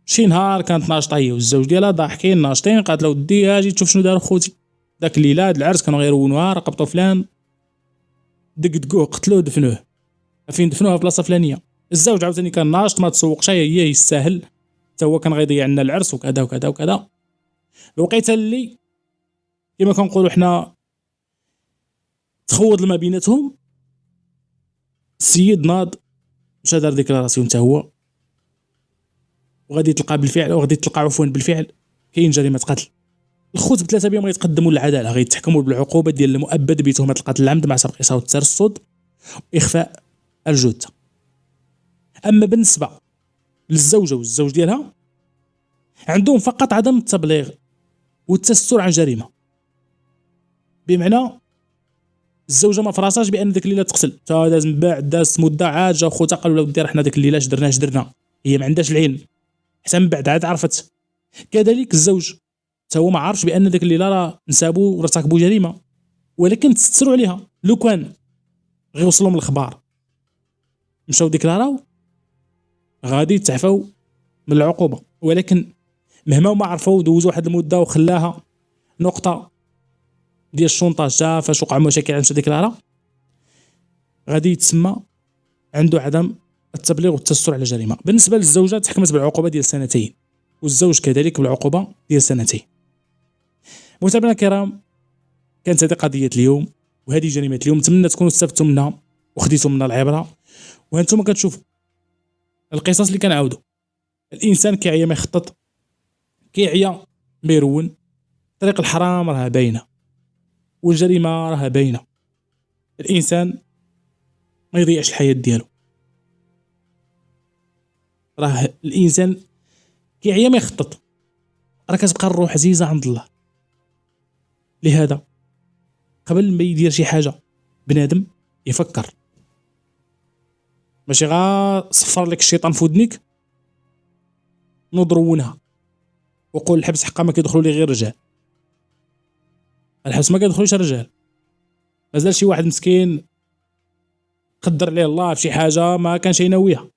شي نهار كانت ناشطه هي والزوج ديالها ضاحكين ناشطين، قالت له ودي اجي تشوف شنو داروا خوتي داك الليله، هاد العرس كانوا غيرونوها، رقبطوا فلان، دقدقوه، قتلوه، دفنوه. فين دفنوها؟ في بلاصه فلانيه. الزوج عاوتاني كان ناشط، ما تسوقش، هي يستاهل، حتى هو كان غيضيع لنا العرس وكذا وكذا وكذا. الوقيته اللي كما كنقولوا حنا تخوض ما بيناتهم. السيد ناض مشى دار ديكلاراسيون حتى هو، وغادي تلقى بالفعل، او غادي تلقى عفوا بالفعل كاين جريمه قتل. الخوت ب3 ايام غيتقدموا للعداله، غيتحكموا بالعقوبه ديال المؤبد بتهمه القتل العمد مع سبق اصابه الترصد واخفاء الجثه. اما بالنسبه للزوجه والزوج ديالها عندهم فقط عدم التبليغ والتستر عن جريمه، بمعنى الزوجه ما فراساش بان ديك الليله تقتل، تا داز من بعد داز مده عاد جا خوتها قالوا لا ودي حنا ديك الليله اش درنا، هي ما عندهاش العلم حتى من بعد عاد عرفت. كذلك الزوج تا هو ما عارفش بان ديك الليله راه نسابوا وارتكبوا جريمه، ولكن تستروا عليها. لو كان غيوصلهم الاخبار مشاو ديكلاراو غادي يتعفوا من العقوبه، ولكن مهما ما عرفوا دوزوا واحد المده وخلاها نقطه ديال الشونطاج تا فاش وقع مشاكل عند ديكلارا غادي يتسمى عنده عدم التبليغ والتستر على جريمه. بالنسبه للزوجه تحكمت بالعقوبه ديال 2 سنين، والزوج كذلك بالعقوبه ديال 2 سنين. متابعينا الكرام، كانت هذه قضيه اليوم وهذه جريمه اليوم، نتمنى تكونوا استفدتوا منها وخديتوا منها العبره. وانتم كتشوفوا القصص اللي كنعاودوا، الانسان كيعيا ما يخطط، كيعيا ما يرون، طريق الحرام راه باينه والجريمه راه باينه. الانسان ما يضيعش الحياه ديالو، راه الانسان كيعيا ما يخطط، راه كتبقى الروح عزيزه عند الله. لهذا قبل ما يدير شي حاجه بنادم يفكر، ماشي غا صفر لك الشيطان في ودنيك نضرونها وقول الحبس حقا ما كيدخلوا لي غير رجال، الحبس ما كيدخلوش الرجال. مازال شي واحد مسكين قدر عليه الله في شي حاجه ما كانش ينويها،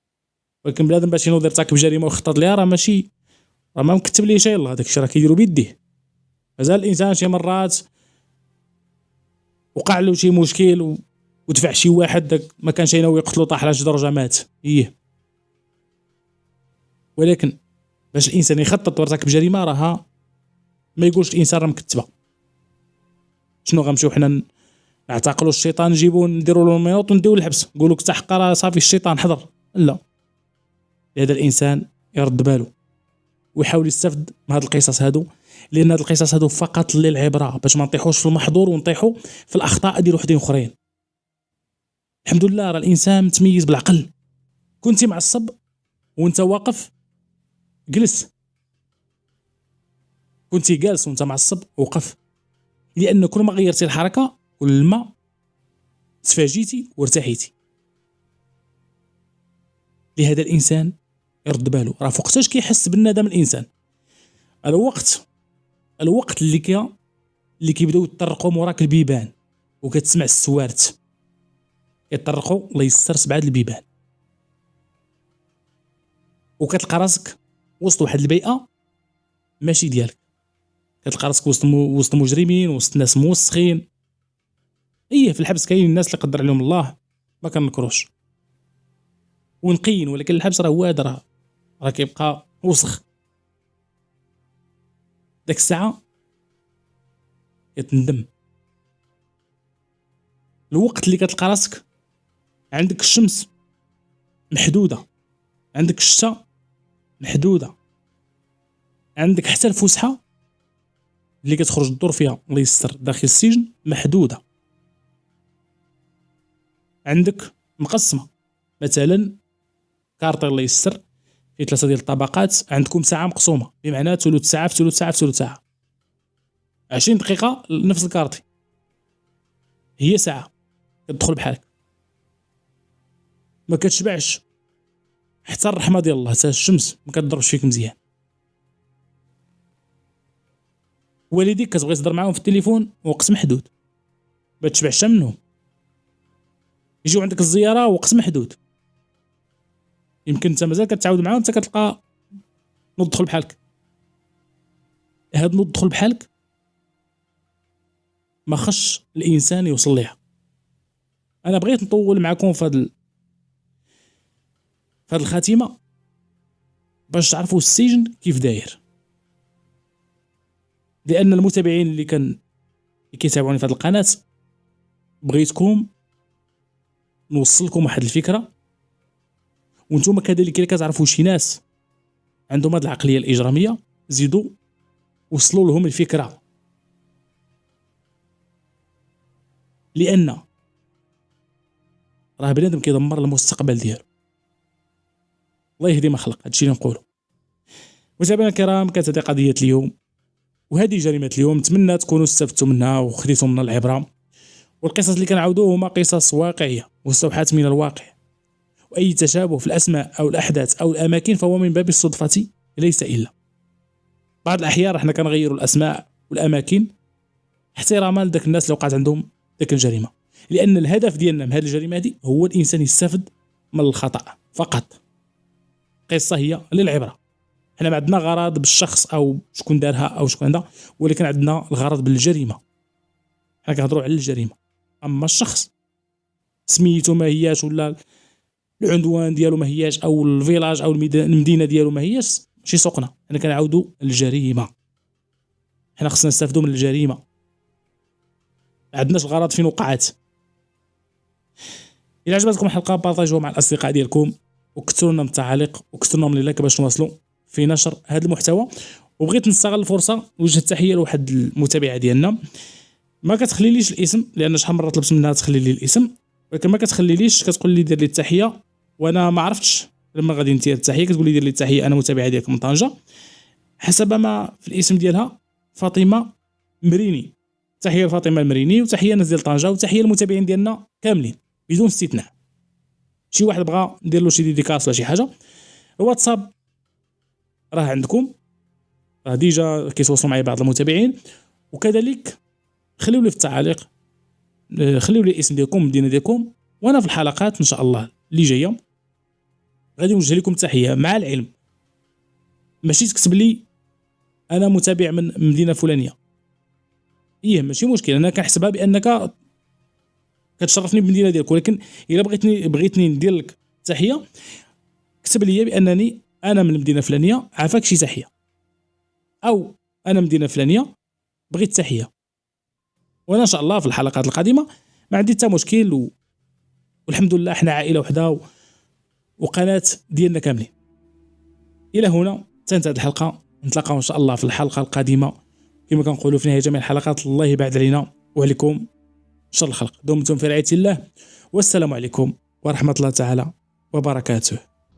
ولكن بنادم باش ينوض يرتكب جريمه ويخطط ليها راه ماشي، راه ما مكتب ليه شي الله، هذاك الشيء راه كيديروا بيديه. مازال الانسان شي مرات وقع له شي مشكل ودفع شي واحد داك ما كانش ينوي يقتلو، طاح على شي درجه مات ولكن باش الانسان يخطط ويرتكب جريمه راه ما يقولش الانسان راه مكتبه. شنو غنمشيو حنا نعتقلوا الشيطان نجيبو نديروا له المينوط ونديو الحبس نقولوا كنت حق راه صافي الشيطان حضر؟ لا. لهذا الانسان يرد باله ويحاول يستفد من هاد القصص هادو، لان هاد القصص هادو فقط للعبره باش ما نطيحوش في المحظور ونطيحوا في الاخطاء ديال وحدين اخرين. الحمد لله راه الانسان متميز بالعقل. كنتي معصب وانت واقف جلس، كنتي جالس وانت معصب وقف، لان كل ما غيرتي الحركه كل ما تفاجيتي وارتحيتي. لهذا الانسان يرد باله، راه فوقتاش كيحس بالندم الانسان الوقت اللي كيبداو يطرقوا موراك البيبان وكتسمع السوارت كيطرقوا الله يستر 7 البيبان، وكتلقى راسك وسط واحد البيئه ماشي ديالك، كتلقى راسك وسط مجرمين، وسط ناس موسخين. في الحبس كاين الناس اللي قدر عليهم الله ما كنكروش ونقيين، ولكن الحبس راه واد راه كيبقى وسخ. داك الساعه كتندم. الوقت اللي كتلقى راسك عندك الشمس محدوده، عندك الشتاء محدوده، عندك حتى الفسحه اللي كتخرج الدور فيها الله يستر داخل السجن محدوده، عندك مقسمه مثلا كارطي الله يستر في 3 ديال الطبقات، عندكم ساعه مقسومه بمعنى ثلث ساعه في ثلث ساعه في ثلث ساعه، 20 دقيقه نفس الكارطي هي ساعه كتدخل بحالك ما كتشبعش حتى الرحمه ديال الله، حتى الشمس ما كتضربش فيك مزيان. والديك كتبغي تهضر معاهم في التليفون وقت محدود ما تشبعش منهم، يجيو عندك الزياره وقت محدود، يمكن انت مازال كتعاود معاهم انت كتلقى نوض دخل بحالك. هاد نوض دخل بحالك ما خش الانسان يوصل ليها. انا بغيت نطول معكم في هاد الخاتمه باش تعرفوا السجن كيف داير، لان المتابعين اللي اللي كيتابعوني في هذه القناه، بغيتكم نوصل لكم واحد الفكره، وانتم كذلك اللي كتعرفوا شي ناس عندهم هذه العقليه الاجراميه زيدوا وصلوا لهم الفكره، لان راه بنادم كيدمر المستقبل ديالو. الله يهدي ما خلق، هادشي اللي نقولوا. متابعينا الكرام، كانت هذه قضيه اليوم وهذه جريمه اليوم، نتمنى تكونوا استفدتوا منها وخديتوا منها العبره. والقصص اللي كنعاودوه هما قصص واقعيه مستوحاه من الواقع، واي تشابه في الاسماء او الاحداث او الاماكن فهو من باب الصدفه ليس الا. بعض الاحيان احنا كنغيروا الاسماء والاماكن احتراما لذاك الناس اللي وقعت عندهم ذاك الجريمه، لان الهدف ديالنا من هذه الجريمه هذه هو الانسان يستفد من الخطا فقط. قصه هي للعبره، حنا ما عندنا غرض بالشخص او شكون دارها او شكون هذا، ولكن عندنا الغرض بالجريمه. حنا كنهضروا على الجريمه، اما الشخص سميتو ما هياش ولا العنوان ديالو ما هياش او الفيلاج او المدينه ديالو ما هياش، ماشي سوقنا. حنا كنعاودوا الجريمه، حنا خصنا نستافدوا من الجريمه، ما عندناش الغرض فين وقعت. الى عجبتكم الحلقه بارطاجوها مع الاصدقاء ديالكم، وكثروا لنا من التعاليق وكثروا لنا من اللايك باش نواصلوا في نشر هذا المحتوى. وبغيت نستغل الفرصه نوجه التحيه لواحد المتابعه ديالنا، ما كتخليليش الاسم لان شحال مره طلبت منها تخلي لي الاسم، ولكن ما كتخليليش، كتقول لي دير لي التحيه وانا ما عرفتش لما غادي ندير التحيه. كتقول لي دير لي التحيه انا متابعه ديالك من طنجه، حسب ما في الاسم ديالها فاطمه مريني. تحيه لفاطمه المريني، وتحيه الناس ديال طنجه، وتحيه للمتابعين ديالنا كاملين بدون استثناء. شي واحد بغى ندير له شي ديديكاس ولا شي حاجه، الواتساب راه عندكم، راه ديجا كيتواصلوا معايا بعض المتابعين. وكذلك خليو لي في التعاليق، خليو لي الاسم ديالكم المدينه ديالكم، وانا في الحلقات ان شاء الله اللي جايه غادي نوجه لكم تحيه. مع العلم ماشي تكتب لي انا متابع من مدينه فلانيه، ماشي مشكل، انا كنحسبها بانك كتشرفني بالمدينه ديالك، ولكن الا بغيتني ندير لك تحيه كتب لي بانني انا من المدينه الفلانيه عافاك شي تحيه، او انا من مدينه فلانيه بغيت تحيه. وانا ان شاء الله في الحلقات القادمه ما عندي حتى مشكل، والحمد لله احنا عائله وحده وقناه ديالنا كاملين. الى هنا تنتهي الحلقه، نتلاقاو ان شاء الله في الحلقه القادمه. كما كنقولوا في نهايه جميع الحلقات، الله يبعد علينا وعليكم شر الخلق. دمتم في رعايه الله، والسلام عليكم ورحمه الله تعالى وبركاته.